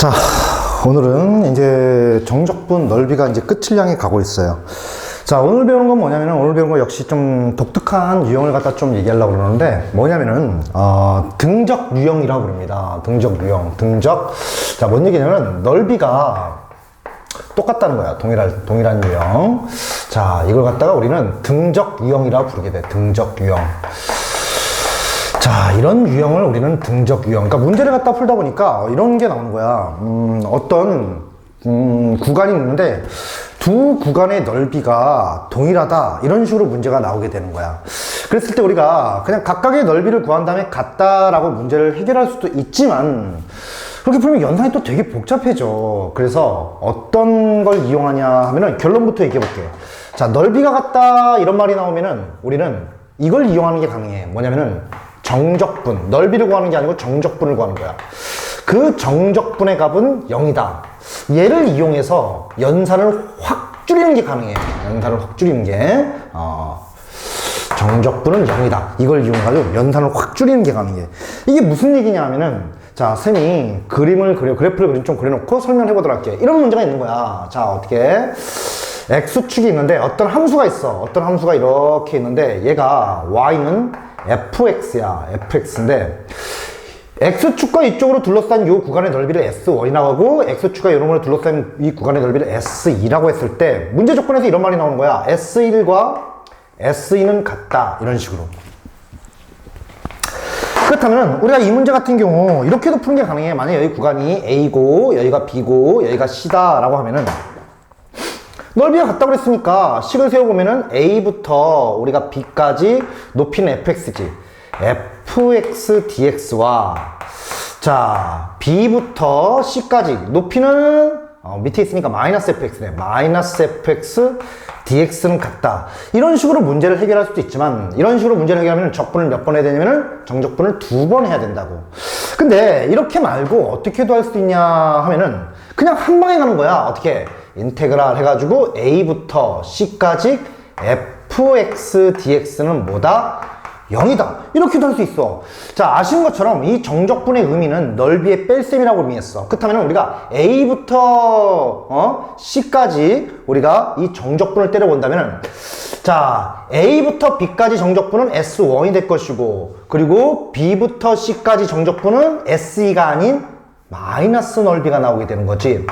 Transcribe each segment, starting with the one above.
자, 오늘은 이제 정적분 넓이가 이제 끝을 향해 가고 있어요. 자, 오늘 배우는 건 뭐냐면은, 오늘 배우는 거 역시 좀 독특한 유형을 갖다 좀 얘기하려고 그러는데, 뭐냐면은, 등적 유형이라고 부릅니다. 등적 유형. 등적. 자, 뭔 얘기냐면, 넓이가 똑같다는 거야. 동일한 유형. 자, 이걸 갖다가 우리는 등적 유형이라고 부르게 돼. 등적 유형. 자, 이런 유형을 우리는 등적 유형. 그러니까 문제를 갖다 풀다 보니까 이런 게 나오는 거야. 어떤 구간이 있는데 두 구간의 넓이가 동일하다. 이런 식으로 문제가 나오게 되는 거야. 그랬을 때 우리가 그냥 각각의 넓이를 구한 다음에 같다라고 문제를 해결할 수도 있지만, 그렇게 풀면 연산이 또 되게 복잡해져. 그래서 어떤 걸 이용하냐 하면은 결론부터 얘기해 볼게. 자, 넓이가 같다 이런 말이 나오면은 우리는 이걸 이용하는 게 가능해. 뭐냐면은 정적분, 넓이를 구하는 게 아니고 정적분을 구하는 거야. 그 정적분의 값은 0이다. 얘를 이용해서 연산을 확 줄이는 게 가능해. 연산을 확 줄이는 게 정적분은 0이다. 이걸 이용해가지고 연산을 확 줄이는 게 가능해. 이게 무슨 얘기냐 하면은, 자, 쌤이 그림을 그려, 그래프를 좀 그려놓고 설명해 보도록 할게. 이런 문제가 있는 거야. 자, 어떻게 X축이 있는데 어떤 함수가 있어. 어떤 함수가 이렇게 있는데 얘가 Y는 fx야. fx인데 x축과 이쪽으로 둘러싼 이 구간의 넓이를 s1이라고 하고, x축과 이놈으로 둘러싼 이 구간의 넓이를 s2라고 했을 때 문제 조건에서 이런 말이 나오는 거야. s1과 s2는 같다. 이런 식으로. 그렇다면 우리가 이 문제 같은 경우 이렇게도 푸는 게 가능해. 만약에 여기 구간이 a고 여기가 b고 여기가 c다 라고 하면은, 넓이가 같다고 그랬으니까 식을 세워보면은 a부터 우리가 b까지 높이는 fx지. fx dx와 자 b부터 c까지 높이는 밑에 있으니까 마이너스 fx네. 마이너스 fx dx는 같다. 이런 식으로 문제를 해결할 수도 있지만, 이런 식으로 문제를 해결하면 적분을 몇 번 해야 되냐면은 정적분을 2번 해야 된다고. 근데 이렇게 말고 어떻게도 할 수 있냐 하면은 그냥 한 방에 가는 거야. 어떻게? 인테그랄 해가지고 a부터 c까지 fx dx는 뭐다? 0이다. 이렇게도 할 수 있어. 자, 아시는 것처럼 이 정적분의 의미는 넓이의 뺄셈이라고 의미했어. 그렇다면 우리가 a부터 c까지 우리가 이 정적분을 때려본다면, 자, a부터 b까지 정적분은 s1이 될 것이고, 그리고 b부터 c까지 정적분은 s2가 아닌 마이너스 넓이가 나오게 되는 거지.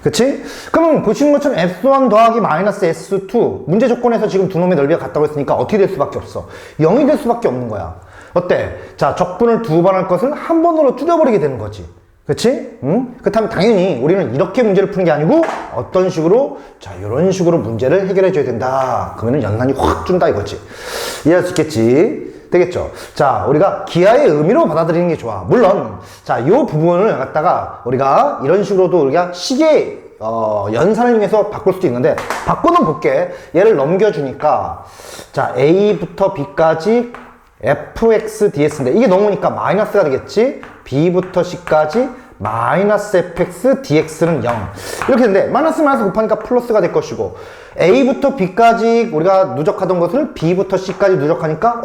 그치? 그러면 보시는 것처럼 S1 더하기 마이너스 S2 문제 조건에서 지금 두 놈의 넓이가 같다고 했으니까 어떻게 될 수밖에 없어? 0이 될 수밖에 없는 거야. 어때? 자, 적분을 2번 할 것을 한 번으로 줄여버리게 되는 거지. 그치? 응? 그렇다면 당연히 우리는 이렇게 문제를 푸는 게 아니고 어떤 식으로? 자, 이런 식으로 문제를 해결해 줘야 된다. 그러면 연산이 확 준다 이거지. 이해할 수 있겠지? 되겠죠? 자, 우리가 기하의 의미로 받아들이는 게 좋아. 물론, 자, 요 부분을 갖다가 우리가 이런 식으로도 우리가 식의 연산을 이용해서 바꿀 수도 있는데, 바꿔는 볼게. 얘를 넘겨주니까, 자, a부터 b까지 fx ds인데, 이게 넘으니까 마이너스가 되겠지? b부터 c까지 마이너스 fx dx는 0. 이렇게 되는데, 마이너스 곱하니까 플러스가 될 것이고, a부터 b까지 우리가 누적하던 것을 b부터 c까지 누적하니까,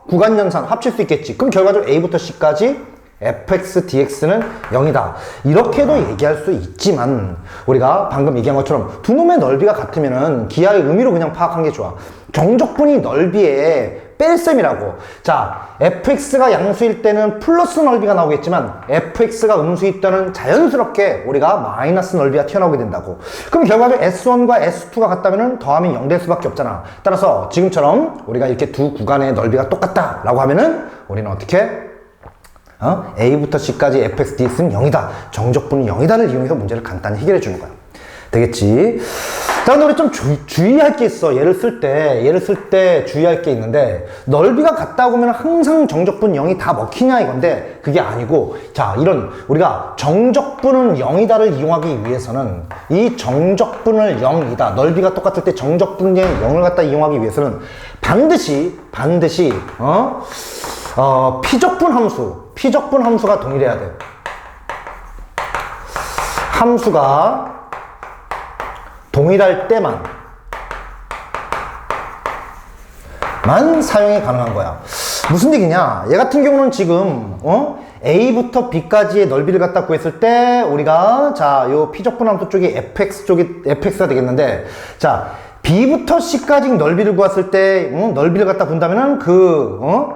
구간 연산 합칠 수 있겠지. 그럼 결과적으로 a부터 c까지 fx dx는 0이다. 이렇게도 얘기할 수 있지만, 우리가 방금 얘기한 것처럼 두 놈의 넓이가 같으면은 기하의 의미로 그냥 파악하는 게 좋아. 정적분이 넓이의 뺄셈이라고. 자, fx가 양수일 때는 플러스 넓이가 나오겠지만 fx가 음수일 때는 자연스럽게 우리가 마이너스 넓이가 튀어나오게 된다고. 그럼 결과적으로 s1과 s2가 같다면은 더하면 0 될 수밖에 없잖아. 따라서 지금처럼 우리가 이렇게 두 구간의 넓이가 똑같다라고 하면은 우리는 어떻게? a부터 c까지 fx dx는 0이다. 정적분은 0이다를 이용해서 문제를 간단히 해결해 주는 거야. 되겠지? 자, 근데 우리 좀 주의할 게 있어. 얘를 쓸 때 주의할 게 있는데, 넓이가 같다고 하면 항상 정적분 0이 다 먹히냐 이건데, 그게 아니고, 자, 이런 우리가 정적분은 0이다를 이용하기 위해서는 이 정적분을 0이다, 넓이가 똑같을 때 정적분 0을 갖다 이용하기 위해서는 반드시 피적분 함수가 동일해야 돼. 함수가 동일할 때만 사용이 가능한 거야. 무슨 얘기냐? 얘 같은 경우는 지금 A부터 B까지의 넓이를 갖다 구했을 때 우리가 자, 요 피적분 함수 쪽이 fx가 되겠는데 자, B부터 C까지 넓이를 구했을 때 넓이를 갖다 본다면은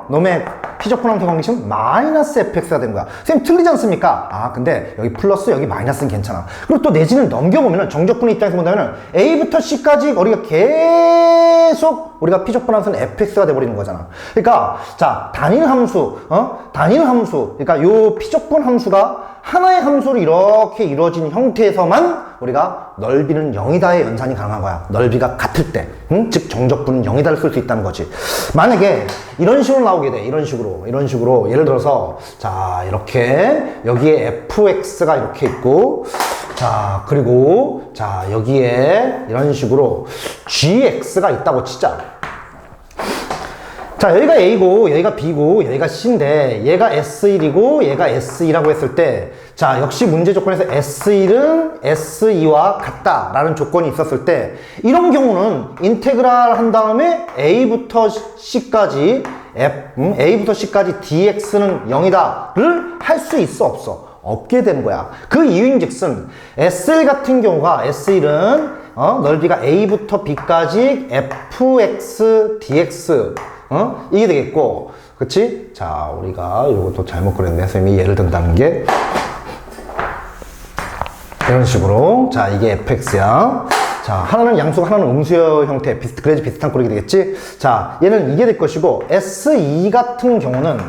놈의 피적분 함수 관계식은 마이너스 fx가 되는 거야. 선생님 틀리지 않습니까? 아, 근데 여기 플러스 여기 마이너스는 괜찮아. 그리고 또 내지는 넘겨보면은 정적분의 입장에서 본다면은 A부터 C까지 우리가 계속 우리가 피적분 함수는 fx가 돼버리는 거잖아. 그러니까 자, 단일 함수, 그러니까 요 피적분 함수가 하나의 함수로 이렇게 이루어진 형태에서만 우리가 넓이는 0이다의 연산이 가능한 거야. 넓이가 같을 때. 즉 정적분은 0이다를 쓸 수 있다는 거지. 만약에 이런 식으로 나오게 돼. 이런 식으로 예를 들어서 자, 이렇게 여기에 fx가 이렇게 있고 자, 그리고 자, 여기에 이런 식으로 gx가 있다고 치자. 자, 여기가 A고, 여기가 B고, 여기가 C인데, 얘가 S1이고, 얘가 S2라고 했을 때, 자, 역시 문제 조건에서 S1은 S2와 같다라는 조건이 있었을 때, 이런 경우는 인테그랄 한 다음에 A부터 C까지, A부터 C까지 dx는 0이다를 할 수 있어, 없어? 없게 되는 거야. 그 이유인 즉슨, S1 같은 경우가, S1은, 넓이가 A부터 B까지 fx dx, 이게 되겠고, 그치? 자, 우리가 이것도 잘못 그렸네. 선생님이 예를 든다는 게 이런 식으로. 자, 이게 fx야. 자, 하나는 양수, 하나는 음수의 형태. 그래야지 비슷한 꼴이 되겠지? 자, 얘는 이게 될 것이고, S2 같은 경우는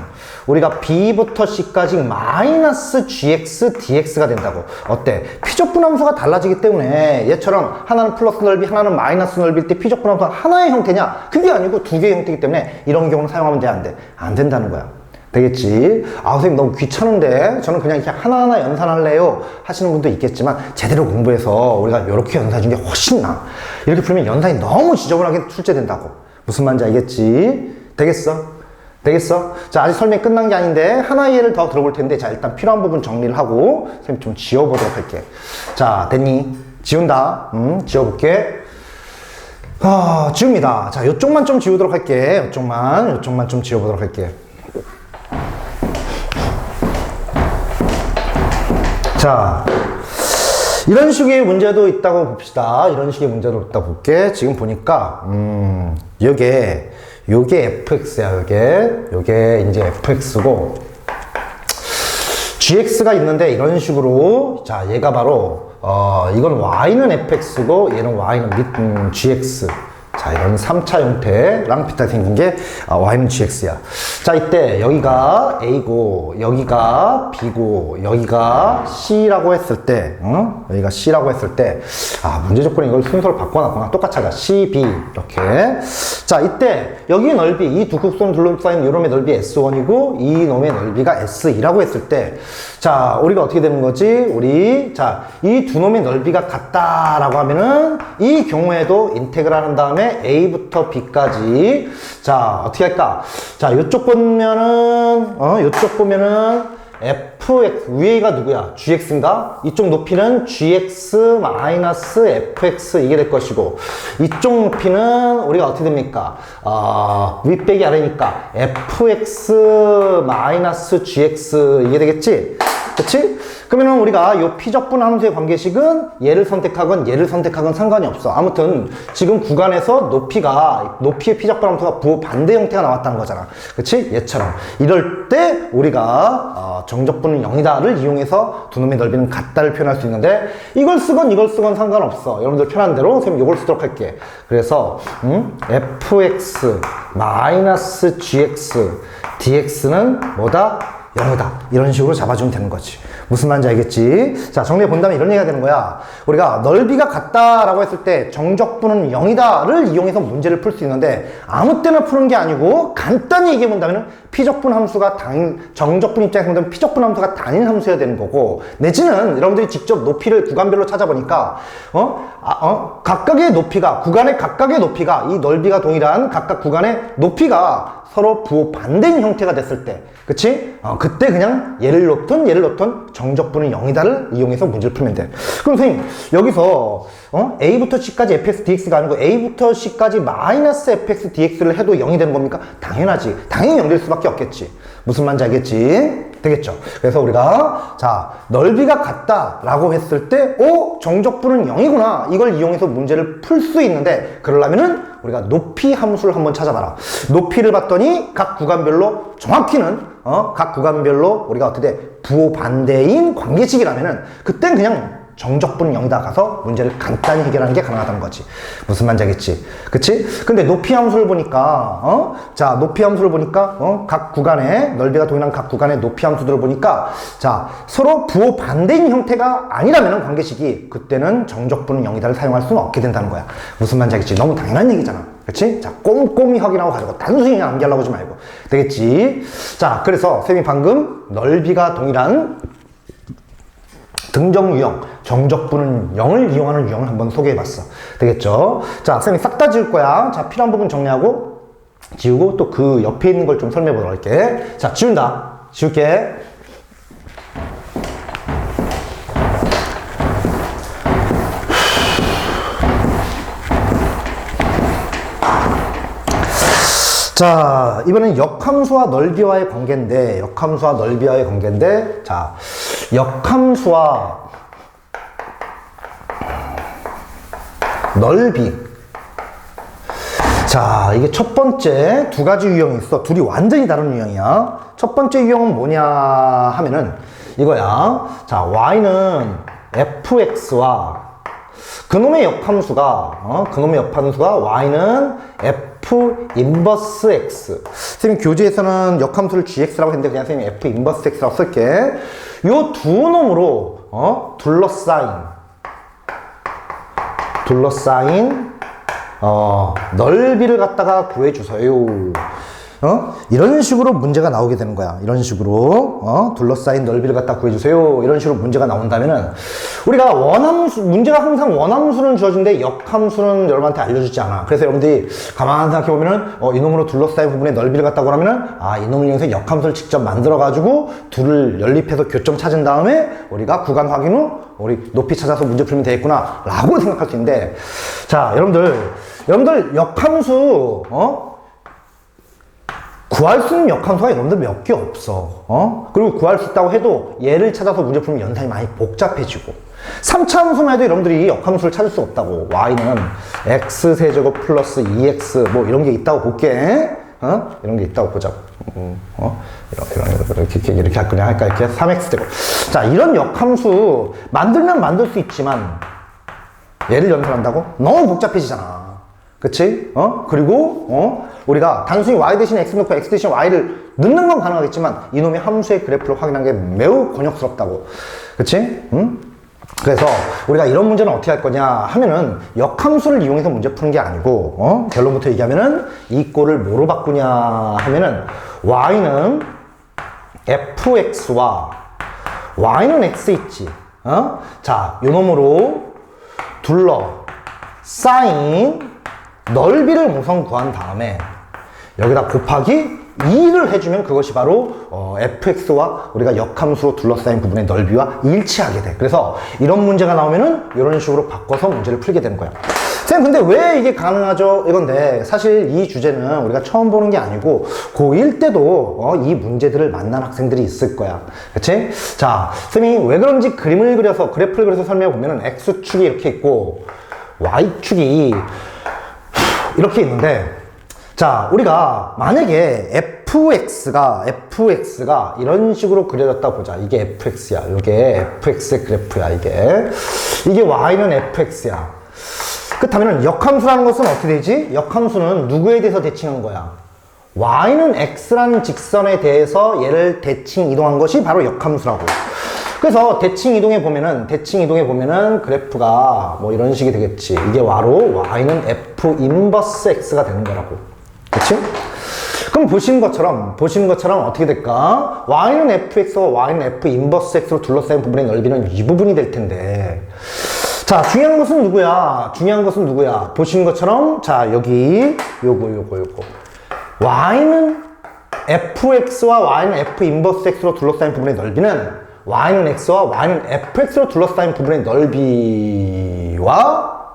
우리가 B부터 C까지 마이너스 gx dx가 된다고. 어때? 피적분 함수가 달라지기 때문에 얘처럼 하나는 플러스 넓이, 하나는 마이너스 넓이일 때 피적분 함수가 하나의 형태냐? 그게 아니고 두 개의 형태이기 때문에 이런 경우는 사용하면 돼, 안 돼? 안 된다는 거야. 되겠지? 아, 선생님 너무 귀찮은데 저는 그냥 이렇게 하나하나 연산할래요 하시는 분도 있겠지만 제대로 공부해서 우리가 이렇게 연산해 준 게 훨씬 나아. 이렇게 풀면 연산이 너무 지저분하게 출제된다고. 무슨 말인지 알겠지? 되겠어? 되겠어? 자, 아직 설명이 끝난 게 아닌데 하나의 예를 더 들어볼 텐데 자, 일단 필요한 부분 정리를 하고 선생님 좀 지워보도록 할게. 자, 됐니? 지운다. 지워볼게. 지웁니다. 자, 요쪽만 좀 지우도록 할게. 요쪽만 좀 지워보도록 할게. 자, 이런 식의 문제도 있다고 봅시다. 이런 식의 문제도 있다고 볼게. 지금 보니까, 요게 fx야, 요게 이제 fx고, gx가 있는데 이런 식으로, 자, 얘가 바로, 이건 y는 fx고, 얘는 y는 gx. 자, 이런 3차 형태랑 비슷하게 생긴 게 y는 gx야. 자, 이때 여기가 a고 여기가 b고 여기가 c라고 했을 때 여기가 c라고 했을 때 문제 조건에 이걸 순서를 바꿔놨구나. 똑같이 하자. c, b 이렇게. 자, 이때 여기 넓이 이 두 곡선을 둘러싸인 이놈의 넓이 s1이고 이 놈의 넓이가 s2라고 했을 때 자, 우리가 어떻게 되는 거지? 자, 이 두 놈의 넓이가 같다라고 하면은 이 경우에도 인테그랄 한 다음에 A부터 B까지 자, 어떻게 할까? 자, 요쪽 보면은 fx 위에가 누구야? gx인가? 이쪽 높이는 gx 마이너스 fx 이게 될 것이고 이쪽 높이는 우리가 어떻게 됩니까? 위 빼기 아래니까 fx 마이너스 gx 이게 되겠지? 그치? 그러면 우리가 요 피적분 함수의 관계식은 얘를 선택하건 상관이 없어. 아무튼 지금 구간에서 높이의 피적분 함수가 부호 반대 형태가 나왔다는 거잖아. 그치? 얘처럼. 이럴 때 우리가 정적분은 0이다를 이용해서 두 놈의 넓이는 같다를 표현할 수 있는데 이걸 쓰건 상관없어. 여러분들 편한 대로 선생님 이걸 쓰도록 할게. 그래서 fx 마이너스 gx dx는 뭐다? 0이다. 이런 식으로 잡아주면 되는 거지. 무슨 말인지 알겠지? 자, 정리해 본다면 이런 얘기가 되는 거야. 우리가 넓이가 같다라고 했을 때 정적분은 0이다를 이용해서 문제를 풀 수 있는데 아무 때나 푸는 게 아니고 간단히 얘기해 본다면 피적분 함수가 정적분 입장에서 본다면 피적분 함수가 단일 함수여야 되는 거고 내지는 여러분들이 직접 높이를 구간별로 찾아보니까 각각의 높이가 구간의 각각의 높이가 이 넓이가 동일한 각각 구간의 높이가 서로 부호 반대인 형태가 됐을 때 그치? 그때 그냥 얘를 놓든 정적분은 0이다를 이용해서 문제를 풀면 돼. 그럼 선생님 여기서 A부터 C까지 fx dx가 아니고 A부터 C까지 마이너스 fx dx를 해도 0이 되는 겁니까? 당연하지. 당연히 0될 수밖에 없겠지. 무슨 말인지 알겠지? 되겠죠. 그래서 우리가 자 넓이가 같다라고 했을 때 정적분은 0이구나. 이걸 이용해서 문제를 풀 수 있는데 그러려면은 우리가 높이 함수를 한번 찾아봐라. 높이를 봤더니 각 구간별로 정확히는 각 구간별로 우리가 어떻게 돼? 부호 반대인 관계식이라면은 그땐 그냥 정적분 0이다 가서 문제를 간단히 해결하는 게 가능하다는 거지. 무슨 말인지 알겠지? 그치? 근데 높이 함수를 보니까, 자, 높이 함수를 보니까, 각 구간에, 넓이가 동일한 각 구간의 높이 함수들을 보니까, 자, 서로 부호 반대인 형태가 아니라면 관계식이 그때는 정적분 0이다를 사용할 수는 없게 된다는 거야. 무슨 말인지 알겠지? 너무 당연한 얘기잖아. 그치? 자, 꼼꼼히 확인하고 가지고 단순히 그냥 암기하려고 하지 말고. 되겠지? 자, 그래서 쌤이 방금 넓이가 동일한 등정 유형, 정적분은 0을 이용하는 유형을 한번 소개해봤어. 되겠죠? 자, 쌤이 싹 다 지울 거야. 자, 필요한 부분 정리하고, 지우고, 또 그 옆에 있는 걸 좀 설명해보도록 할게. 자, 지운다. 지울게. 자, 이번엔 역함수와 넓이와의 관계인데, 자, 역함수와 넓이. 자, 이게 첫 번째 두 가지 유형이 있어. 둘이 완전히 다른 유형이야. 첫 번째 유형은 뭐냐 하면은 이거야. 자, y는 fx와 그놈의 역함수가 y는 f 인버스 x. 선생님 교재에서는 역함수를 gx라고 했는데 그냥 선생님 f 인버스 x라고 쓸게. 요 두 놈으로 둘러싸인 넓이를 갖다가 구해주세요. 이런 식으로 문제가 나오게 되는 거야. 이런 식으로 둘러싸인 넓이를 갖다 구해주세요. 이런 식으로 문제가 나온다면은 우리가 원함수, 문제가 항상 원함수는 주어진데 역함수는 여러분한테 알려주지 않아. 그래서 여러분들이 가만히 생각해보면은 이놈으로 둘러싸인 부분의 넓이를 갖다 구하면은 이놈을 이용해서 역함수를 직접 만들어가지고 둘을 연립해서 교점 찾은 다음에 우리가 구간 확인 후 우리 높이 찾아서 문제 풀면 되겠구나 라고 생각할 수 있는데, 자, 여러분들 역함수 구할 수 있는 역함수가 여러분들 몇 개 없어. 그리고 구할 수 있다고 해도 얘를 찾아서 문제 풀면 연산이 많이 복잡해지고, 3차 함수만 해도 여러분들이 역함수를 찾을 수 없다고. y는 x세제곱 플러스 2x 뭐 이런 게 있다고 볼게. 이런 게 있다고 보자고. 이렇게 할 거냐 할까? 이렇게 3x제곱. 자, 이런 역함수 만들면 만들 수 있지만 얘를 연산한다고? 너무 복잡해지잖아. 그치? 그리고, 우리가 단순히 y 대신 x 넣고 x 대신 y를 넣는 건 가능하겠지만, 이놈의 함수의 그래프를 확인하는 게 매우 곤욕스럽다고. 그치? 그래서 우리가 이런 문제는 어떻게 할 거냐 하면은, 역함수를 이용해서 문제 푸는 게 아니고, 결론부터 얘기하면은, 이 꼴을 뭐로 바꾸냐 하면은, y는 fx와 y는 x 있지. 자, 요 놈으로 둘러싸인 넓이를 우선 구한 다음에 여기다 곱하기 2를 해주면 그것이 바로 fx와 우리가 역함수로 둘러싸인 부분의 넓이와 일치하게 돼. 그래서 이런 문제가 나오면은 이런 식으로 바꿔서 문제를 풀게 되는 거야. 선생님, 근데 왜 이게 가능하죠? 이건데 사실 이 주제는 우리가 처음 보는 게 아니고 고1 때도 이 문제들을 만난 학생들이 있을 거야. 그치? 자, 선생님이 왜 그런지 그림을 그려서 그래프를 그려서 설명해 보면은 x축이 이렇게 있고 y축이 이렇게 있는데, 자, 우리가 만약에 fx가 이런 식으로 그려졌다 보자. 이게 fx야. 이게 fx의 그래프야. 이게 y는 fx야. 그렇다면 역함수라는 것은 어떻게 되지? 역함수는 누구에 대해서 대칭한 거야? y는 x라는 직선에 대해서 얘를 대칭 이동한 것이 바로 역함수라고. 그래서 대칭 이동해 보면은 그래프가 뭐 이런 식이 되겠지. 이게 바로 y는 f 인버스 x가 되는 거라고. 그치? 그럼 보시는 것처럼 어떻게 될까? y는 fx와 y는 f 인버스 x로 둘러싸인 부분의 넓이는 이 부분이 될 텐데. 자, 중요한 것은 누구야? 보시는 것처럼, 자, 여기 요거. y는 fx와 y는 f 인버스 x로 둘러싸인 부분의 넓이는 y는 x와 y는 fx로 둘러싸인 부분의 넓이와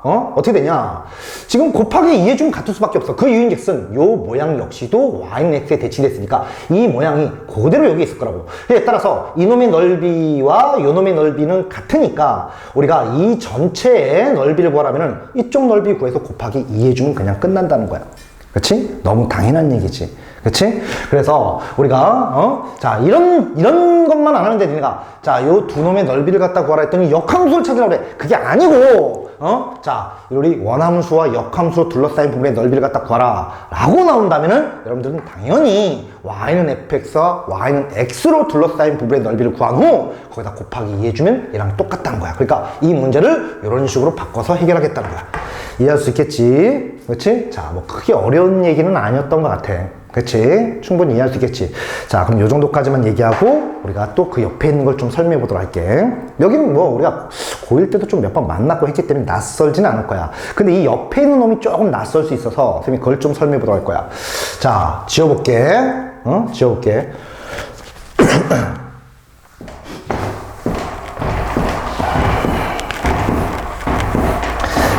어떻게 되냐? 지금 곱하기 2의 중 같을 수밖에 없어. 그 이유인즉슨 요 모양 역시도 y는 x에 대칭됐으니까 이 모양이 그대로 여기 있을 거라고. 따라서 이놈의 넓이와 요놈의 넓이는 같으니까 우리가 이 전체의 넓이를 구하려면은 이쪽 넓이 구해서 곱하기 2의 주면 그냥 끝난다는 거야. 그치? 너무 당연한 얘기지. 그치? 그래서 우리가 자 이런 것만 안 하면 돼. 니네가 자 요 두 놈의 넓이를 갖다 구하라 했더니 역함수를 찾으라고 그래. 그게 아니고 자 우리 원함수와 역함수로 둘러싸인 부분의 넓이를 갖다 구하라 라고 나온다면은 여러분들은 당연히 y는 fx와 y는 x로 둘러싸인 부분의 넓이를 구한 후 거기다 곱하기 2 해주면 얘랑 똑같다는 거야. 그러니까 이 문제를 이런 식으로 바꿔서 해결하겠다는 거야. 이해할 수 있겠지? 그치? 자, 뭐 크게 어려운 얘기는 아니었던 것 같아. 그치? 충분히 이해할 수 있겠지? 자, 그럼 요 정도까지만 얘기하고 우리가 또 그 옆에 있는 걸 좀 설명해 보도록 할게. 여기는 뭐 우리가 고1 때도 좀 몇 번 만났고 했기 때문에 낯설지는 않을 거야. 근데 이 옆에 있는 놈이 조금 낯설 수 있어서 선생님이 그걸 좀 설명해 보도록 할 거야. 자, 지워볼게. 지워볼게.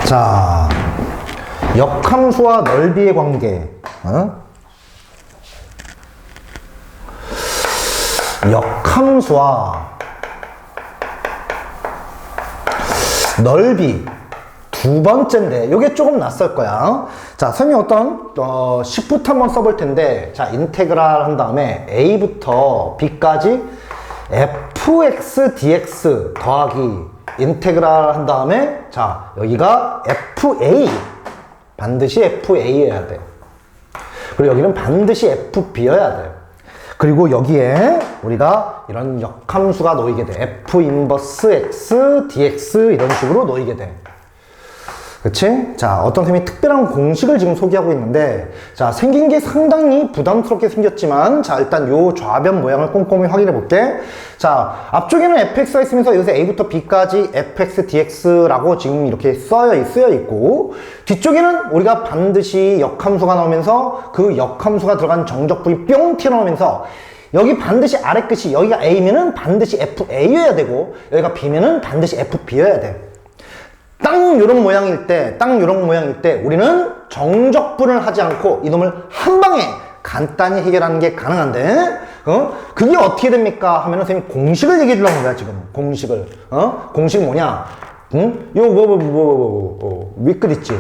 자, 역함수와 넓이의 관계. 역함수와 넓이 두 번째인데 요게 조금 낯설 거야. 자, 선생님이 어떤 식부터 한번 써볼 텐데, 자, 인테그랄 한 다음에 a부터 b까지 fx dx 더하기 인테그랄 한 다음에 자 여기가 fa 반드시 fa여야 돼. 그리고 여기는 반드시 fb여야 돼. 그리고 여기에 우리가 이런 역함수가 놓이게 돼. f 인버스 x dx 이런 식으로 놓이게 돼. 그치? 자, 어떤 쌤이 특별한 공식을 지금 소개하고 있는데, 자, 생긴 게 상당히 부담스럽게 생겼지만, 자, 일단 요 좌변 모양을 꼼꼼히 확인해 볼게. 자, 앞쪽에는 fx가 있으면서 여기서 a부터 b까지 fx dx라고 지금 이렇게 쓰여 있고, 뒤쪽에는 우리가 반드시 역함수가 나오면서 그 역함수가 들어간 정적분이 뿅 튀어나오면서 여기 반드시 아래 끝이 여기가 a면은 반드시 fa여야 되고, 여기가 b면은 반드시 fb여야 돼. 딱 요런 모양일 때 우리는 정적분을 하지 않고 이놈을 한 방에 간단히 해결하는 게 가능한데, 그게 어떻게 됩니까? 하면은 선생님 공식을 얘기해 주려는 거야, 지금. 공식을. 공식 뭐냐? 윗끝 있지?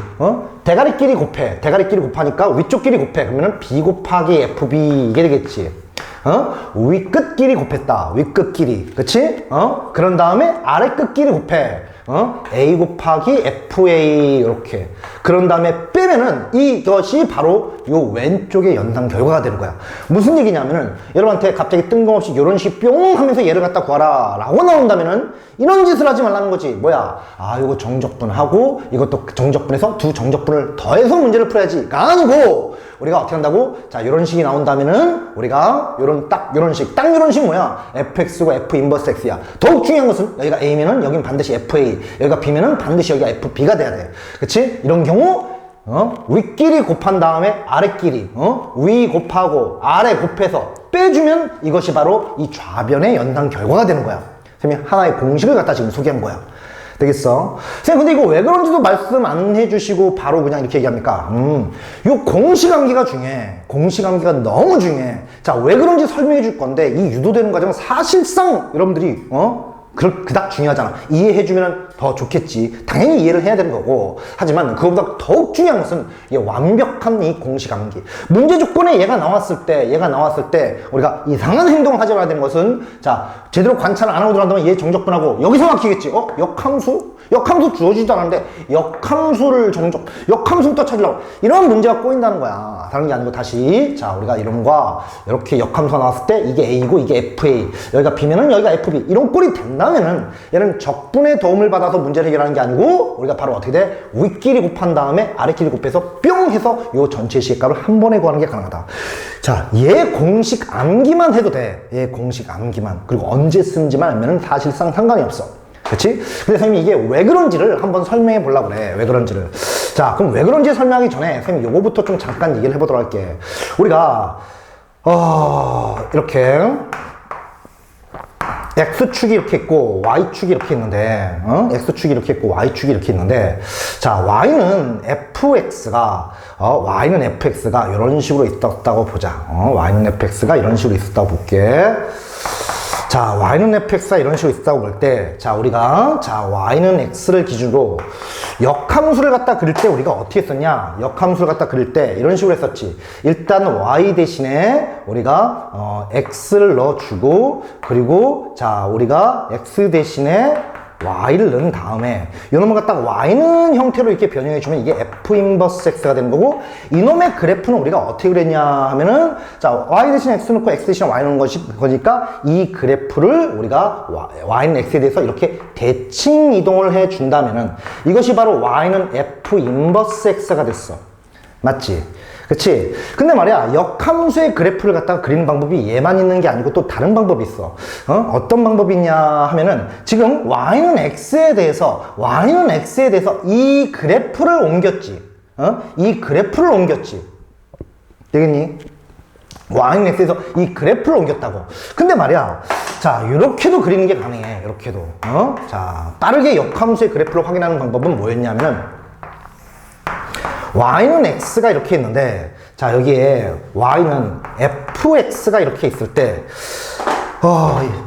대가리끼리 곱해. 대가리끼리 곱하니까 위쪽끼리 곱해. 그러면은 b 곱하기 fb 이게 되겠지. 윗끝끼리 곱했다. 윗끝끼리. 그치? 그런 다음에 아래끝끼리 곱해. a 곱하기 fa 이렇게. 그런 다음에 빼면은 이것이 바로 요 왼쪽의 연산 결과가 되는 거야. 무슨 얘기냐면은 여러분한테 갑자기 뜬금없이 이런 식이 뿅 하면서 얘를 갖다 구하라 라고 나온다면은 이런 짓을 하지 말라는 거지. 뭐야? 아, 이거 정적분하고 이것도 정적분해서 두 정적분을 더해서 문제를 풀어야지가 아니고, 우리가 어떻게 한다고? 자, 이런 식이 나온다면은 우리가 요런 식 뭐야? fx고 f 인버스 x야. 더욱 중요한 것은 여기가 a면은 여긴 반드시 fa, 여기가 b면은 반드시 여기가 fb가 돼야 돼. 그치? 이런 경우 윗끼리 곱한 다음에 아래끼리 위 곱하고 아래 곱해서 빼주면 이것이 바로 이 좌변의 연산 결과가 되는 거야. 선생님이 하나의 공식을 갖다 지금 소개한 거야. 되겠어? 선생님, 근데 이거 왜 그런지도 말씀 안 해주시고 바로 그냥 이렇게 얘기합니까? 요 공식 암기가 중요해. 공식 암기가 너무 중요해. 자, 왜 그런지 설명해 줄 건데, 이 유도되는 과정은 사실상 여러분들이 그닥 중요하잖아. 이해해주면 더 좋겠지. 당연히 이해를 해야 되는 거고. 하지만 그거보다 더욱 중요한 것은 이 완벽한 이 공식 암기. 문제 조건에 얘가 나왔을 때 우리가 이상한 행동을 하지 말아야 되는 것은, 자, 제대로 관찰을 안 하고 들어간다면 얘 정적분하고 여기서 막히겠지. 역함수? 역함수 주어지지도 않았는데 역함수부터 찾으려고 이런 문제가 꼬인다는 거야. 다른 게 아니고 다시, 자, 우리가 이름과 이렇게 역함수가 나왔을 때 이게 a고 이게 fa, 여기가 b면은 여기가 fb 이런 꼴이 된다면은 얘는 적분의 도움을 받아서 문제를 해결하는 게 아니고 우리가 바로 어떻게 돼? 윗끼리 곱한 다음에 아래끼리 곱해서 뿅 해서 요 전체 시값을 한 번에 구하는 게 가능하다. 자, 얘 공식 암기만 해도 돼. 얘 공식 암기만. 그리고 언제 쓰는지만 알면은 사실상 상관이 없어. 그치? 근데 선생님이 이게 왜 그런지를 한번 설명해 보려고 그래. 왜 그런지를. 자, 그럼 왜 그런지 설명하기 전에 선생님 요거부터 좀 잠깐 얘기를 해보도록 할게. 우리가 이렇게 X축이 이렇게 있고 Y축이 이렇게 있는데 X축이 이렇게 있고 Y축이 이렇게 있는데 자 Y는 fx가 이런 식으로 있었다고 보자. Y는 fx가 이런 식으로 있었다고 볼게. 자, y는 fx가 이런 식으로 있다고 볼 때, 자, 우리가, 자, y는 x를 기준으로 역함수를 갖다 그릴 때 우리가 어떻게 했었냐? 역함수를 갖다 그릴 때 이런 식으로 했었지. 일단 y 대신에 우리가, x를 넣어주고, 그리고, 자, 우리가 x 대신에 y를 넣은 다음에 이놈을 갖다가 y는 형태로 이렇게 변형해주면 이게 f 인버스 x가 되는 거고, 이놈의 그래프는 우리가 어떻게 그랬냐 하면은 자 y 대신 x 넣고 x 대신 y 넣은 거니까 이 그래프를 우리가 y는 x에 대해서 이렇게 대칭 이동을 해준다면은 이것이 바로 y는 f 인버스 x가 됐어. 맞지? 그치? 근데 말이야, 역함수의 그래프를 갖다가 그리는 방법이 얘만 있는 게 아니고 또 다른 방법이 있어. 어떤 방법이 있냐 하면은 지금 y는 x에 대해서 이 그래프를 옮겼지. 이 그래프를 옮겼지. 되겠니? y는 x에서 이 그래프를 옮겼다고. 근데 말이야, 자, 이렇게도 그리는 게 가능해. 이렇게도. 자, 빠르게 역함수의 그래프를 확인하는 방법은 뭐였냐면은 y는 x가 이렇게 있는데, 자, 여기에 y는 fx가 이렇게 있을 때,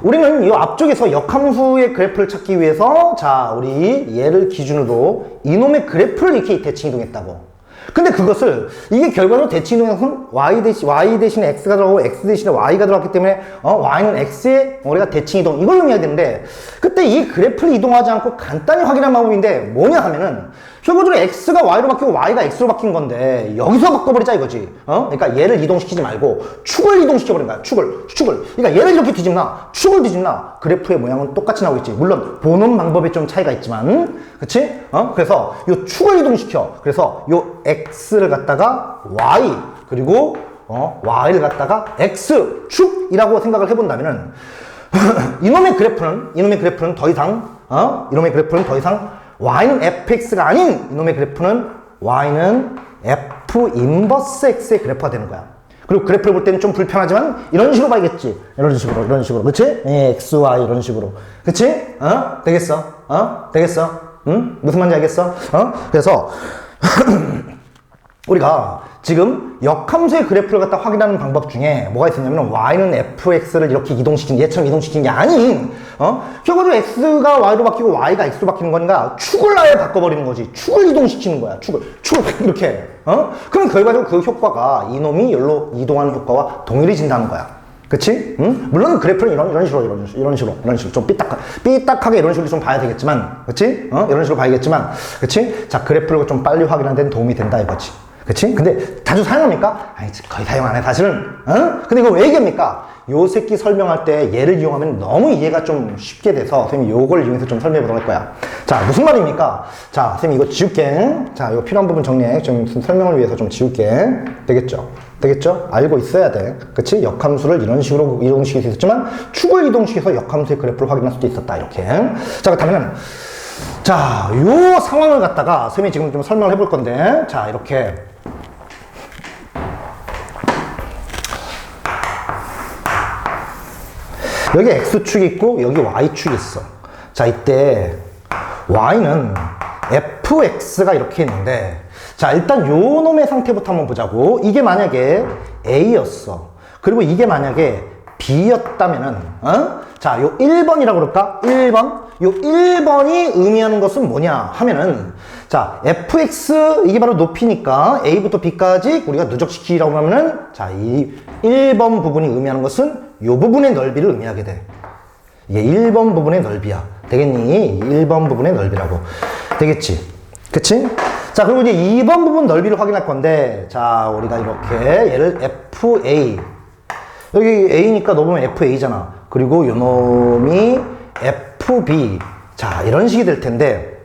우리는 이 앞쪽에서 역함수의 그래프를 찾기 위해서, 자, 우리 얘를 기준으로 이놈의 그래프를 이렇게 대칭 이동했다고. 근데 그것을, 이게 결과로 대칭 이동해서 y 대신에 x가 들어가고 x 대신에 y가 들어갔기 때문에, y는 x에 우리가 대칭 이동, 이걸 의미해야 되는데, 그때 이 그래프를 이동하지 않고 간단히 확인한 방법인데, 뭐냐 하면은, 결과적으로 x가 y로 바뀌고 y가 x로 바뀐 건데 여기서 바꿔버리자 이거지. 그러니까 얘를 이동시키지 말고 축을 이동시켜버린 거야. 축을. 그러니까 얘를 이렇게 뒤집나 축을 뒤집나 그래프의 모양은 똑같이 나오겠지. 물론 보는 방법에 좀 차이가 있지만, 그치? 그래서 요 축을 이동시켜. 그래서 요 x를 갖다가 y 그리고 y를 갖다가 x축이라고 생각을 해본다면은 이놈의 그래프는 더 이상 y는 fx가 아닌 이놈의 그래프는 y는 f 인버스 x의 그래프가 되는 거야. 그리고 그래프를 볼 때는 좀 불편하지만 이런 식으로 봐야겠지. 이런 식으로. 그치? x, y 이런 식으로. 그치? 되겠어? 응? 무슨 말인지 알겠어? 그래서 우리가 지금 역함수의 그래프를 갖다 확인하는 방법 중에 뭐가 있었냐면 y는 fx를 이렇게 얘처럼 이동시킨 게 아닌 결과적으로 x가 y로 바뀌고 y가 x로 바뀌는 거니까 축을 아예 바꿔버리는 거지. 축을 이동시키는 거야. 축을 이렇게. 그럼 결과적으로 그 효과가 이놈이 여기로 이동하는 효과와 동일해진다는 거야. 그치? 응? 물론 그래프는 이런 식으로 좀 삐딱하게 이런 식으로 좀 봐야 되겠지만, 그치? 이런 식으로 봐야겠지만, 그치? 자, 그래프를 좀 빨리 확인하는 데는 도움이 된다 이거지. 그치? 근데 자주 사용합니까? 아니, 거의 사용 안 해, 사실은. 근데 이거 왜 얘기합니까? 요 새끼 설명할 때 얘를 이용하면 너무 이해가 좀 쉽게 돼서 선생님이 요걸 이용해서 좀 설명해 보도록 할 거야. 자, 무슨 말입니까? 자, 선생님 이거 지울게. 자, 이거 필요한 부분 정리해. 좀 설명을 위해서 좀 지울게. 되겠죠? 알고 있어야 돼. 그치? 역함수를 이런 식으로 이동시킬 수 있었지만 축을 이동시켜서 역함수의 그래프를 확인할 수도 있었다. 이렇게. 자, 그렇다면 자, 요 상황을 갖다가 선생님이 지금 좀 설명을 해볼 건데, 자, 이렇게 여기 x축이 있고 여기 y축이 있어. 자, 이때 y는 fx가 이렇게 있는데, 자, 일단 요 놈의 상태부터 한번 보자고. 이게 만약에 a였어. 그리고 이게 만약에 b였다면은 자, 요 1번이라고 그럴까? 1번. 요 1번이 의미하는 것은 뭐냐 하면은, 자, fx 이게 바로 높이니까 a부터 b까지 우리가 누적시키라고 하면은, 자, 이 1번 부분이 의미하는 것은 요 부분의 넓이를 의미하게 돼. 이게 1번 부분의 넓이야. 되겠니? 1번 부분의 넓이라고. 되겠지? 그치? 자, 그리고 이제 2번 부분 넓이를 확인할 건데, 자, 우리가 이렇게 얘를 fa, 여기 a니까 넣으면 fa잖아. 그리고 요 놈이 fb. 자, 이런 식이 될 텐데,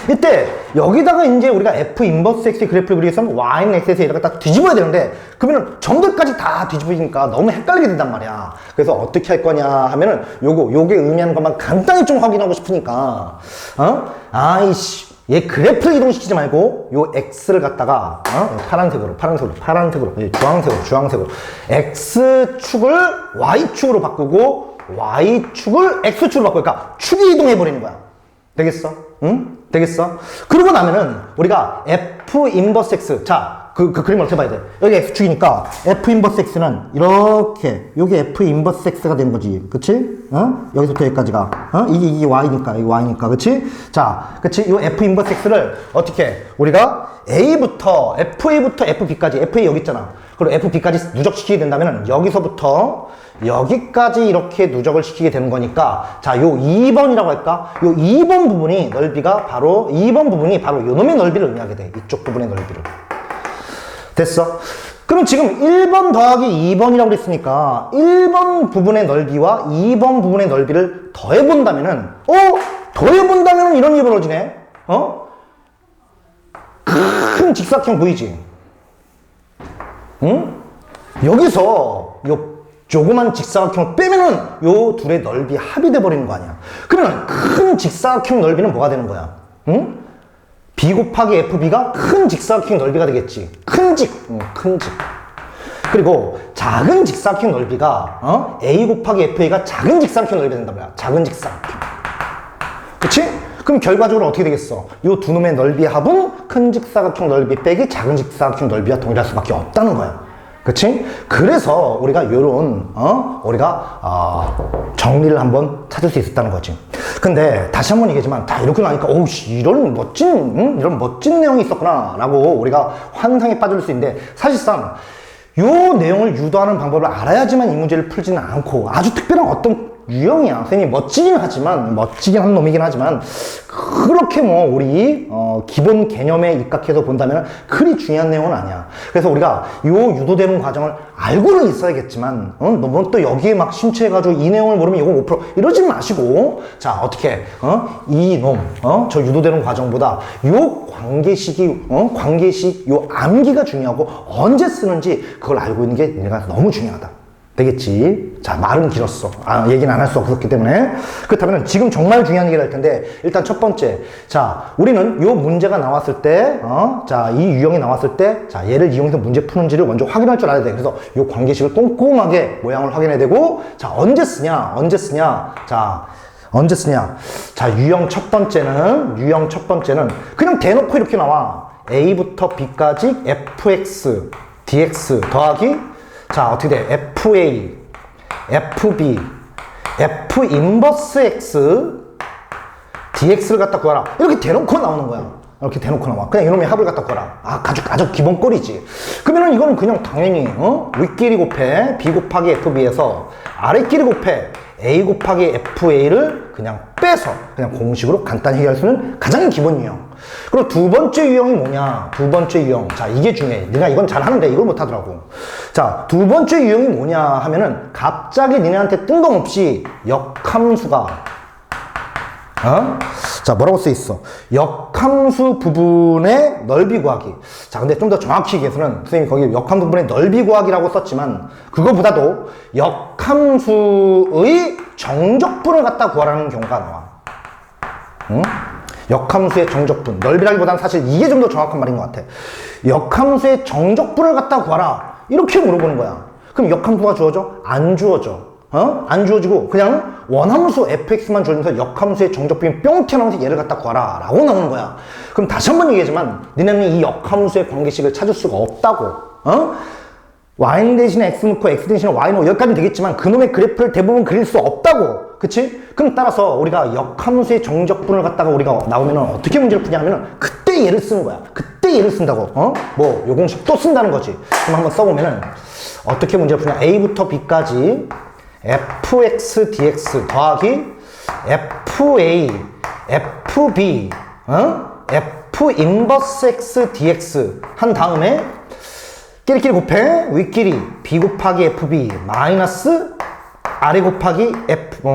이때 여기다가 이제 우리가 f 인버스 x의 그래프를 그리기 위해서는 y는 x에서 이렇게 딱 뒤집어야 되는데, 그러면은 정글까지 다 뒤집어지니까 너무 헷갈리게 된단 말이야. 그래서 어떻게 할 거냐 하면은 요게 의미하는 것만 간단히 좀 확인하고 싶으니까, 아이씨, 얘 그래프를 이동시키지 말고 요 x를 갖다가 파란색으로 주황색으로 x축을 y축으로 바꾸고 y축을 x축으로 바꾸니까 축이 이동해 버리는 거야. 되겠어? 응? 되겠어? 그러고 나면은 우리가 f 인버스 x, 자 그 그림을 어떻게 봐야 돼? 여기 x축이니까 f 인버스 x는 이렇게 여기 f 인버스 x가 되는 거지, 그치? 어? 여기서부터 여기까지가 이게 y니까, 이게 y니까, 그치? 자, 그치? 이 f 인버스 x를 어떻게 우리가 a부터 fa부터 fb까지, fa 여기 있잖아. 그리고 fb까지 누적시키게 된다면은 여기서부터 여기까지 이렇게 누적을 시키게 되는 거니까, 자, 요 2번이라고 할까? 요 2번 부분이 넓이가 바로, 2번 부분이 바로 요 놈의 넓이를 의미하게 돼. 이쪽 부분의 넓이를. 됐어? 그럼 지금 1번 더하기 2번이라고 그랬으니까 1번 부분의 넓이와 2번 부분의 넓이를 더해본다면은, 더해본다면은 이런 일이 벌어지네? 큰 직사각형 보이지? 응? 여기서 요 조그만 직사각형을 빼면은 요 둘의 넓이 합이 돼버리는 거 아니야. 그러면 큰 직사각형 넓이는 뭐가 되는 거야? 응? b 곱하기 fb가 큰 직사각형 넓이가 되겠지. 큰 직. 그리고 작은 직사각형 넓이가 a 곱하기 fa가 작은 직사각형 넓이가 된단 말이야. 작은 직사각형. 그치? 그럼 결과적으로 어떻게 되겠어? 요 두 놈의 넓이의 합은 큰 직사각형 넓이 빼기 작은 직사각형 넓이와 동일할 수밖에 없다는 거야. 그치? 그래서 우리가 요런, 정리를 한번 찾을 수 있었다는 거지. 근데 다시 한번 얘기하지만 다 이렇게 나니까, 이런 멋진 내용이 있었구나 라고 우리가 환상에 빠질 수 있는데, 사실상 요 내용을 유도하는 방법을 알아야지만 이 문제를 풀지는 않고, 아주 특별한 어떤 유형이야. 선생님이 멋지긴 한 놈이긴 하지만, 그렇게 우리, 기본 개념에 입각해서 본다면 그리 중요한 내용은 아니야. 그래서 우리가 요 유도되는 과정을 알고는 있어야겠지만, 너무 또 여기에 막 심취해가지고 이 내용을 모르면 이거 못 풀어. 이러지 마시고, 자, 어떻게, 저 유도되는 과정보다 요 관계식, 요 암기가 중요하고 언제 쓰는지 그걸 알고 있는 게 내가 너무 중요하다. 되겠지? 자, 말은 길었어. 얘기는 안 할 수 없었기 때문에. 그렇다면 지금 정말 중요한 얘기를 할 텐데, 일단 첫 번째. 자, 우리는 요 문제가 나왔을 때, 자, 이 유형이 나왔을 때, 자, 얘를 이용해서 문제 푸는지를 먼저 확인할 줄 알아야 돼. 그래서 요 관계식을 꼼꼼하게 모양을 확인해야 되고, 자, 언제 쓰냐? 자, 언제 쓰냐? 자, 유형 첫 번째는 그냥 대놓고 이렇게 나와. a부터 b까지 fx, dx 더하기, 자, 어떻게 돼? FA, FB, F 인버스 X, DX를 갖다 구하라. 이렇게 대놓고 나오는 거야. 이렇게 대놓고 나와. 그냥 이놈의 합을 갖다 구하라. 아주 기본 꼴이지. 그러면은 이거는 그냥 당연히, 윗끼리 곱해 B 곱하기 FB에서 아랫끼리 곱해 A 곱하기 FA를 그냥 빼서 그냥 공식으로 간단히 해결할 수 있는 가장 기본 유형. 그리고 두 번째 유형이 뭐냐? 두 번째 유형. 자, 이게 중요해. 네가 이건 잘 하는데 이걸 못 하더라고. 자, 두 번째 유형이 뭐냐 하면은 갑자기 니네한테 뜬금없이 역함수가, 자, 뭐라고 써 있어? 역함수 부분의 넓이 구하기. 자, 근데 좀 더 정확히 얘기해서는 선생님이 거기 역함 부분의 넓이 구하기라고 썼지만, 그거보다도 역함수의 정적분을 갖다 구하라는 경우가 나와. 역함수의 정적분. 넓이라기보다는 사실 이게 좀 더 정확한 말인 것 같아. 역함수의 정적분을 갖다 구하라. 이렇게 물어보는 거야. 그럼 역함수가 주어져? 안 주어져. 안 주어지고 그냥 원함수 fx만 주어지면서 역함수의 정적분이 뿅 튀어나오면서 얘를 갖다 구하라 라고 나오는 거야. 그럼 다시 한번 얘기하지만 니네는 이 역함수의 관계식을 찾을 수가 없다고. y 대신에 x 넣고 x 대신에 y 넣고 여기까지는 되겠지만 그놈의 그래프를 대부분 그릴 수 없다고. 그치? 그럼 따라서 우리가 역함수의 정적분을 갖다가 우리가 나오면 어떻게 문제를 푸냐면은 그때 얘를 쓰는 거야. 그때 얘를 쓴다고. 요 공식 또 쓴다는 거지. 그럼 한번 써보면은 어떻게 문제를 푸냐. a부터 b까지 fx dx 더하기 fa fb f 인버스 x dx 한 다음에 끼리끼리 곱해 윗끼리 b 곱하기 fb 마이너스 아래 곱하기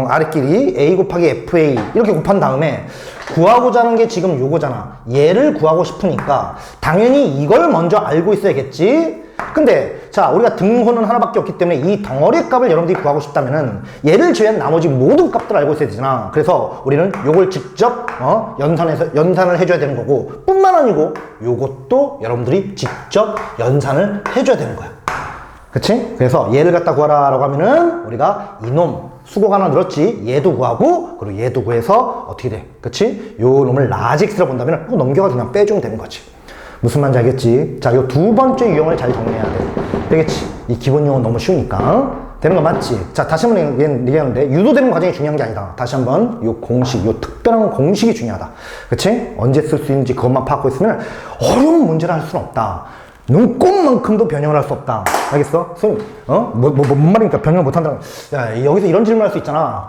아래끼리 a 곱하기 fa 이렇게 곱한 다음에 구하고자 하는 게 지금 요거잖아. 얘를 구하고 싶으니까 당연히 이걸 먼저 알고 있어야겠지. 근데 자, 우리가 등호는 하나밖에 없기 때문에 이 덩어리 값을 여러분들이 구하고 싶다면은 얘를 제외한 나머지 모든 값들을 알고 있어야 되잖아. 그래서 우리는 요걸 직접 연산을 해줘야 되는 거고, 뿐만 아니고 요것도 여러분들이 직접 연산을 해줘야 되는 거야. 그치? 그래서 얘를 갖다 구하라 라고 하면은 우리가 이놈 수고가 하나 늘었지. 얘도 구하고 그리고 얘도 구해서 어떻게 돼? 그치? 요 놈을 라직스로 본다면 이거 넘겨가 그냥 빼주면 되는 거지. 무슨 말인지 알겠지? 자, 요 두 번째 유형을 잘 정리해야 돼. 되겠지? 이 기본 유형은 너무 쉬우니까. 되는 거 맞지? 자, 다시 한번 얘기하는데, 유도되는 과정이 중요한 게 아니다. 다시 한번, 요 공식, 요 특별한 공식이 중요하다. 그치? 언제 쓸 수 있는지 그것만 파악하고 있으면 어려운 문제를 할 수는 없다. 눈꽃만큼도 변형을 할 수 없다. 알겠어? 선생님, 뭔 말입니까? 변형을 못 한다는. 야, 여기서 이런 질문 할 수 있잖아.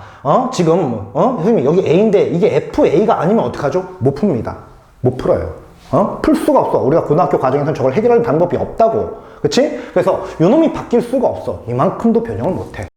지금, 선생님, 여기 A인데 이게 FA가 아니면 어떡하죠? 못 풉니다. 못 풀어요. 풀 수가 없어. 우리가 고등학교 과정에서는 저걸 해결할 방법이 없다고. 그치? 그래서 요놈이 바뀔 수가 없어. 이만큼도 변형을 못 해.